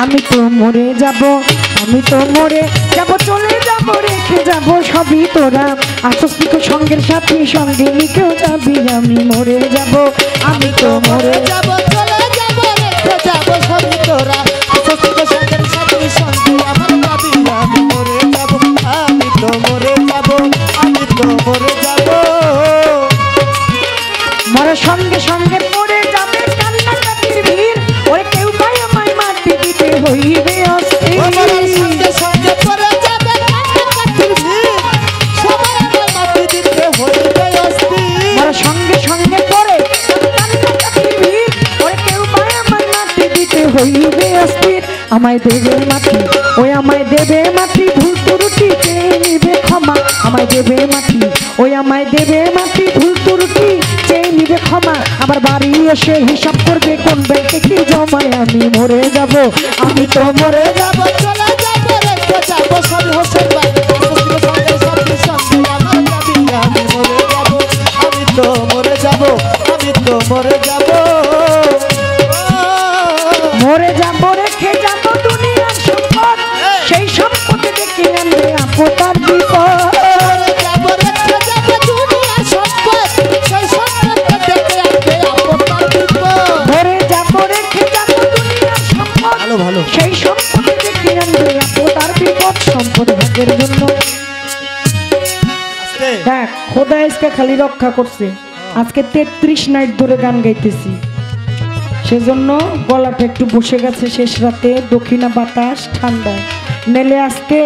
আমি তো মরে যাব, আমি তো মরে যাব, চলে যাব, রেখে যাব সবই তোরা। আসস্তিক সঙ্গের সাথী, সঙ্গে নিকেও যাবি। আমি মরে যাব, আমি তো মরে যাব, চলে যাব, রেখে যাব সবই তোরা। আসস্তিক সঙ্গের সাথী, সঙ্গে আমার যাবি। আমি মরে যাব, আমি তো মরে যাব, আমি তো মরে যাব। মরার সঙ্গে সঙ্গে পড়ে যাবে কান্নাকাটির ভিড়। ওরে কেউ পাই আমায় মাটি দিতে হইবে অস্থির। মরার সঙ্গে সঙ্গে পড়ে যাবে কান্নাকাটির ভিড়, সবাই আমায় মাটি দিতে হইবে অস্থির। মরার সঙ্গে সঙ্গে পড়ে কান্নাকাটির ভিড়। ওরে কেউ পাই আমায় মাটি দিতে হইবে অস্থির। আমায় দেবে মাটি, ওই আমায় দেবে মাটি, ভুল ত্রুটি চেয়ে নিবে ক্ষমা। আমায় দেবে মাটি, ওই আমায় দেবে মাটি, ভুল ত্রুটি চেয়ে নিবে ক্ষমা। আবার বাড়ি এসে হিসাব করবে কোন ব্যাংকে কি জমায়। আমি মরে যাব, আমি তো মরে যাব, চলে যাব, রেখে যাব সবই হোসেন ভাই। আসস্তিক সঙ্গের সাথী, সঙ্গে আমার যাবি। আমি মরে যাব, আমি তো মরে যাব, আমি তো মরে যাব। মরে যাব, রেখে যাব দুনিয়ার সম্পদ, সেই সম্পদে ডেকে আনবে আপতার বিপদ। যাব, রেখে যাব দুনিয়ার সম্পদ, সেই সম্পদকে ডেকে আনবে আপতার বিপদ। মরে যাব, রেখে যাব দুনিয়ার সম্পদ, ভালো ভালো। সেই সম্পদে ডেকে আনবে আপতার বিপদ। সম্পদ ভাগের জন্য দেখ খোদা আজকে খালি রক্ষা করছে। আজকে 33 নাইট ধরে গান গাইতেছি, সেজন্য গলাটা একটু বসে গেছে। শেষ রাতে দক্ষিণা বাতাস ঠান্ডা নেলে আজকে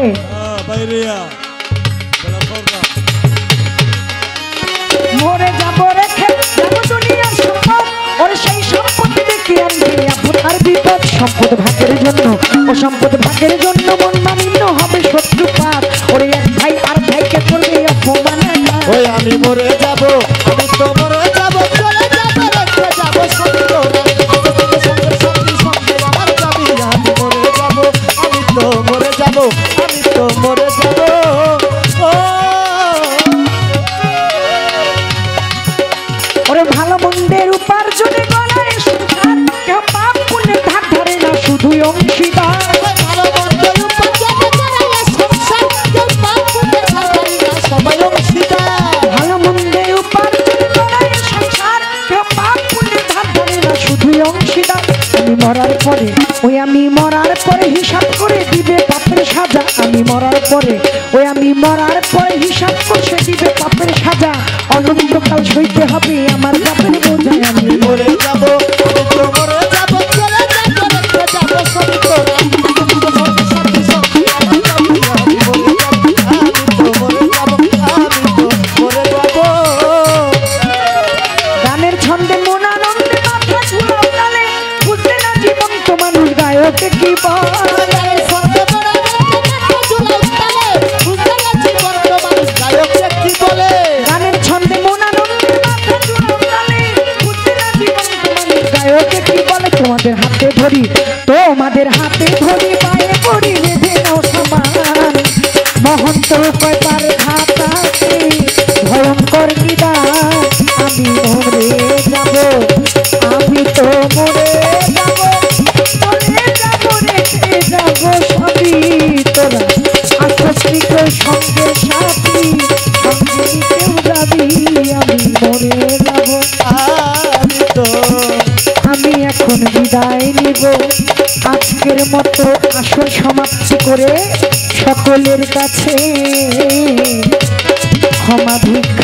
মরে যাব, রেখে যাব দুনিয়ার সম্পদ, ওর সেই সম্পত্তি দেখে আনবে আপতার বিপদ। সম্পদ ভাগের জন্য, ও সম্পদ ভাগের জন্য মন মানিন্য হবে শত্রুপাত। ওরে এক ভাই আর ভাইকে করবে অপমান। ওই আমি মরে যাব, আমি তো মরে যাব, চলে যাব, রেখে যাব সবই তোরা। আসস্তিক সঙ্গের সাথী, সঙ্গে আমার যাবি। আমি মরে যাব, আমি তো মরে যাব, আমি তো মরে যাব। ওরে ভালো মন্দের উপার্জনে গলায় সংসার, কেউ পাপ পুণ্যের ধার ধরে না, শুধুই অংশীদার। ভালো মন্দের উপার্জনে গলায় সংসার, কেউ পাপ পুণ্যের ধার ধরে না, সবাই অংশীদার। ভালো মন্দের উপার্জনে গলায় সংসার, কেউ পাপ পুণ্যের ধার ধরে না, শুধুই অংশীদার। আমি মরার পরে, ওই আমি মরার পরে হিসাব করে দিবে পাপের সাজা। আমি মরার পরে, ওই আমি মরার পরে হিসাব করে দিবে পাপের সাজা। অনন্তকাল সইতে হবে আমার পাপের বোঝা। আমি মরে যাব, আমি তো মরে যাব, চলে যাব, রেখে যাব সবই তোরা। আসস্তিক সঙ্গের সাথী, সঙ্গে আমার যাবি। আমি মরে যাব, আমি তো মরে যাব, আমি তো মরে যাব। গানের ছন্দে মন আনন্দে মাথা ঝুলাও তালে, বুঝতে না জীবন্ত মানুষ গায়কে কি বলে। গানের সঙ্গে মনে মাথা ঝুলাও তালে, বুঝতে না জীবন্ত মানুষ গায়ককে কি বলে। গানের ছন্দে মন আনন্দে মাথা ঝুলাও তালে, বুঝতে না জীবন্ত মানুষ গায়কে কি বলে। তোমাদের হাতে ধরি, তোমাদের হাতে ধরি, পায়ে পড়ি বেঁধে নাও সমান। মহন্ত কয় তার ঘাত আছে, ভয়ঙ্কর নিদান। আমি মরে যাব, আমি তো মরে যাব, চলে যাব, রেখে যাব সবই তোরা। আসস্তিক সঙ্গে সাথী, সঙ্গে কেউ যাবি। আমি মরে যাব, আমি তো আমি এখন বিদায় নিব। আজকের মতো আসল সমাপ্তি করে সকলের কাছে ক্ষমা ভিক্ষা